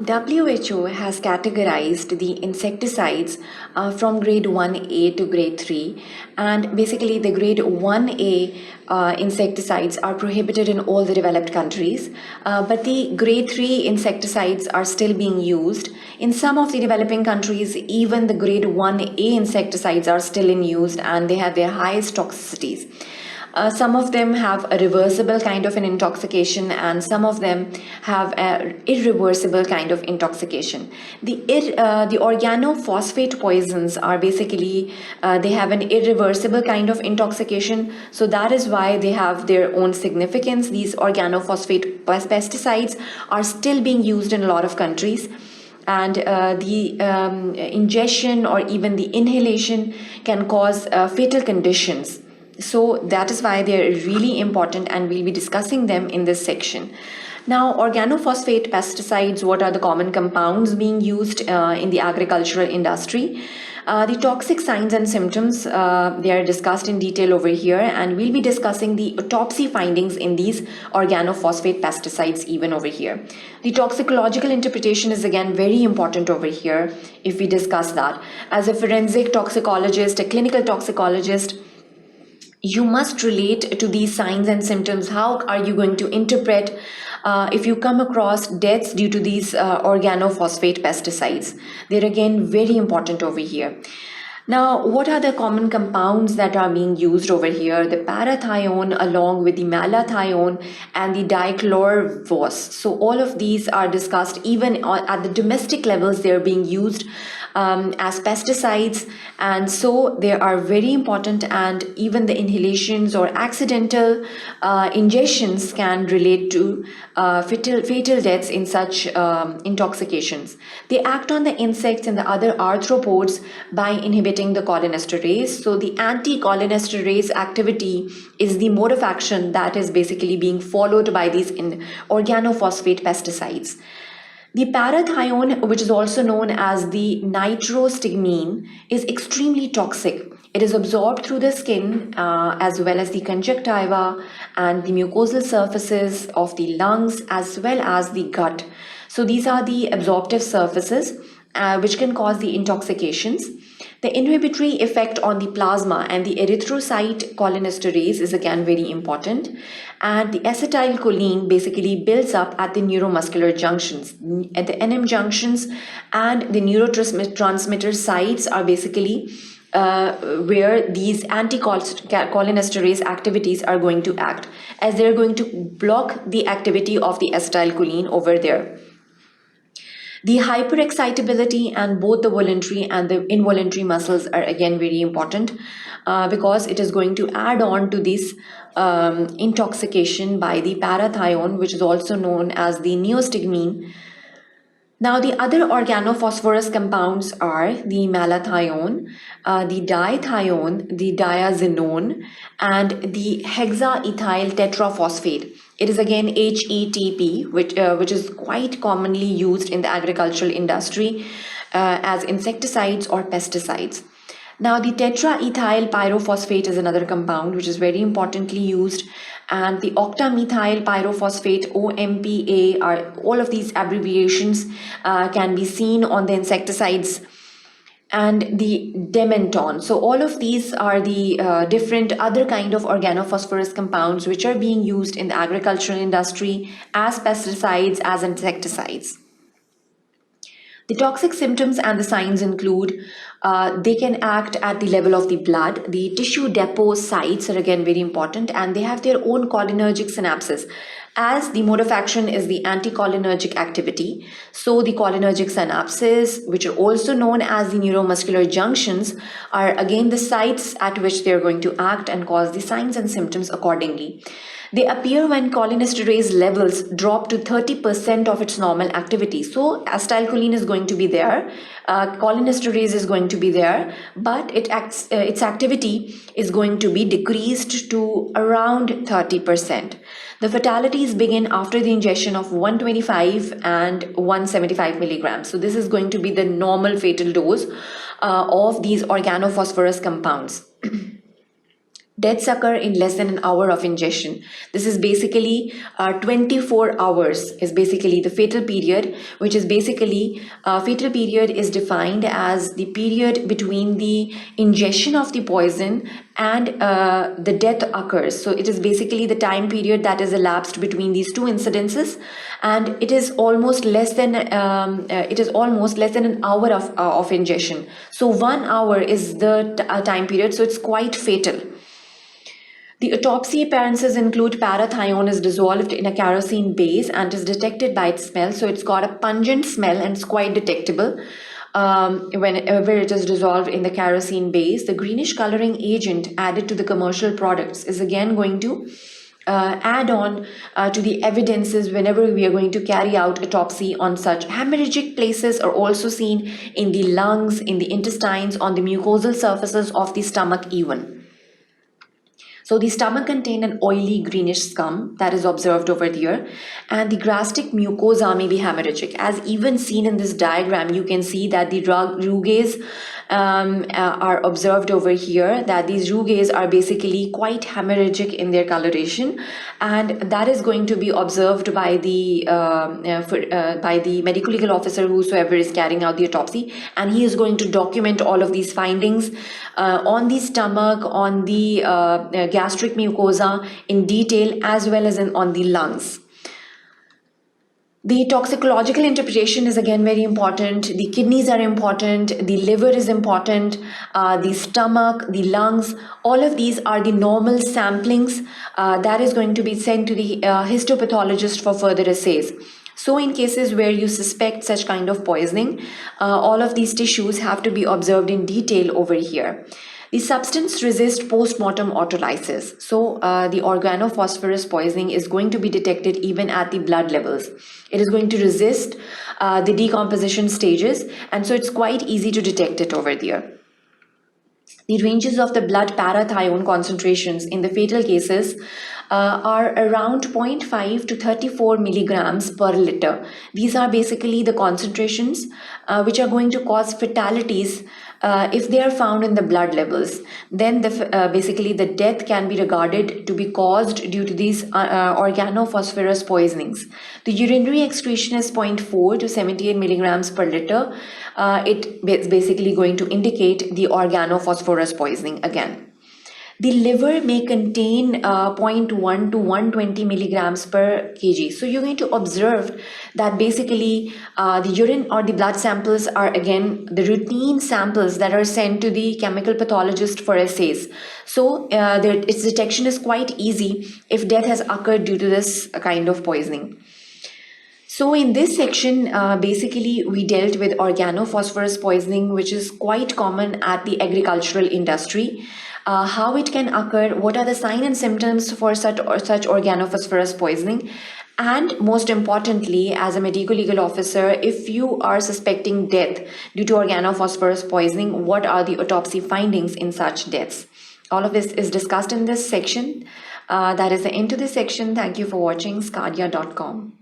WHO has categorized the insecticides from grade 1A to grade 3, and basically the grade 1A insecticides are prohibited in all the developed countries, but the grade 3 insecticides are still being used. In some of the developing countries, even the grade 1A insecticides are still in use and they have their highest toxicities. Some of them have a reversible kind of an intoxication, and some of them have an irreversible kind of intoxication. The organophosphate poisons are basically, they have an irreversible kind of intoxication, so that is why they have their own significance. These organophosphate pesticides are still being used in a lot of countries, and the ingestion or even the inhalation can cause fatal conditions. So that is why they're really important, and we'll be discussing them in this section. Now, organophosphate pesticides, what are the common compounds being used in the agricultural industry? The toxic signs and symptoms, they are discussed in detail over here, and we'll be discussing the autopsy findings in these organophosphate pesticides even over here. The toxicological interpretation is again very important over here if we discuss that. As a forensic toxicologist, a clinical toxicologist, you must relate to these signs and symptoms. How are you going to interpret if you come across deaths due to these organophosphate pesticides? They're again very important over here. Now, what are the common compounds that are being used over here? The parathione along with the malathione and the dichlorvos. So all of these are discussed. Even at the domestic levels, they're being used as pesticides, and so they are very important, and even the inhalations or accidental ingestions can relate to fatal deaths in such intoxications. They act on the insects and the other arthropods by inhibiting the cholinesterase. So the anti-cholinesterase activity is the mode of action that is basically being followed by these organophosphate pesticides. The parathione, which is also known as the nitrostigmine, is extremely toxic. It is absorbed through the skin as well as the conjunctiva and the mucosal surfaces of the lungs as well as the gut. So these are the absorptive surfaces which can cause the intoxications. The inhibitory effect on the plasma and the erythrocyte cholinesterase is again very important. And the acetylcholine basically builds up at the neuromuscular junctions. At the NM junctions and the neurotransmitter sites are basically where these anti-cholinesterase activities are going to act, as they're going to block the activity of the acetylcholine over there. The hyperexcitability and both the voluntary and the involuntary muscles are again very important because it is going to add on to this intoxication by the parathione, which is also known as the neostigmine. Now, the other organophosphorus compounds are the malathione, the dithione, the diazinone, and the hexaethyl tetraphosphate. It is again HETP, which is quite commonly used in the agricultural industry as insecticides or pesticides. Now, the tetraethyl pyrophosphate is another compound which is very importantly used, and the octamethyl pyrophosphate, OMPA, are all of these abbreviations can be seen on the insecticides, and the dementon. So all of these are the different other kind of organophosphorus compounds which are being used in the agricultural industry as pesticides, as insecticides. The toxic symptoms and the signs include they can act at the level of the blood. The tissue depot sites are again very important, and they have their own cholinergic synapses. As the mode of action is the anticholinergic activity, so the cholinergic synapses, which are also known as the neuromuscular junctions, are again the sites at which they are going to act and cause the signs and symptoms accordingly. They appear when cholinesterase levels drop to 30% of its normal activity. So acetylcholine is going to be there, cholinesterase is going to be there, but its activity is going to be decreased to around 30%. The fatalities begin after the ingestion of 125 and 175 milligrams. So this is going to be the normal fatal dose of these organophosphorus compounds. Deaths occur in less than an hour of ingestion. This is basically 24 hours is basically the fatal period, which is basically fatal period is defined as the period between the ingestion of the poison and the death occurs. So it is basically the time period that is elapsed between these two incidences, and it is almost less than an hour of ingestion. So 1 hour is the time period. So it's quite fatal. The autopsy appearances include parathione is dissolved in a kerosene base and is detected by its smell. So it's got a pungent smell and it's quite detectable whenever it is dissolved in the kerosene base. The greenish coloring agent added to the commercial products is again going to add on to the evidences whenever we are going to carry out autopsy on such. Hemorrhagic places are also seen in the lungs, in the intestines, on the mucosal surfaces of the stomach even. So the stomach contained an oily greenish scum that is observed over there, and the gastric mucosa may be hemorrhagic. As even seen in this diagram, you can see that the rugae are observed over here, that these rugae are basically quite hemorrhagic in their coloration, and that is going to be observed by the medical legal officer whosoever is carrying out the autopsy, and he is going to document all of these findings on the stomach, on the gastric mucosa in detail, as well as on the lungs. The toxicological interpretation is again very important. The kidneys are important, the liver is important, the stomach, the lungs, all of these are the normal samplings that is going to be sent to the histopathologist for further assays. So in cases where you suspect such kind of poisoning, all of these tissues have to be observed in detail over here. The substance resists post-mortem autolysis. So the organophosphorus poisoning is going to be detected even at the blood levels. It is going to resist the decomposition stages, and so it's quite easy to detect it over there. The ranges of the blood parathione concentrations in the fatal cases are around 0.5 to 34 milligrams per liter. These are basically the concentrations which are going to cause fatalities if they are found in the blood levels. Then basically the death can be regarded to be caused due to these organophosphorus poisonings. The urinary excretion is 0.4 to 78 milligrams per liter. It is basically going to indicate the organophosphorus poisoning again. The liver may contain 0.1 to 120 milligrams per kg. So you're going to observe that basically the urine or the blood samples are again the routine samples that are sent to the chemical pathologist for assays. So its detection is quite easy if death has occurred due to this kind of poisoning. So in this section, basically we dealt with organophosphorus poisoning, which is quite common at the agricultural industry. How it can occur, what are the signs and symptoms for such organophosphorus poisoning, and most importantly, as a medical legal officer, if you are suspecting death due to organophosphorus poisoning, what are the autopsy findings in such deaths? All of this is discussed in this section. That is the end to this section. Thank you for watching sqadia.com.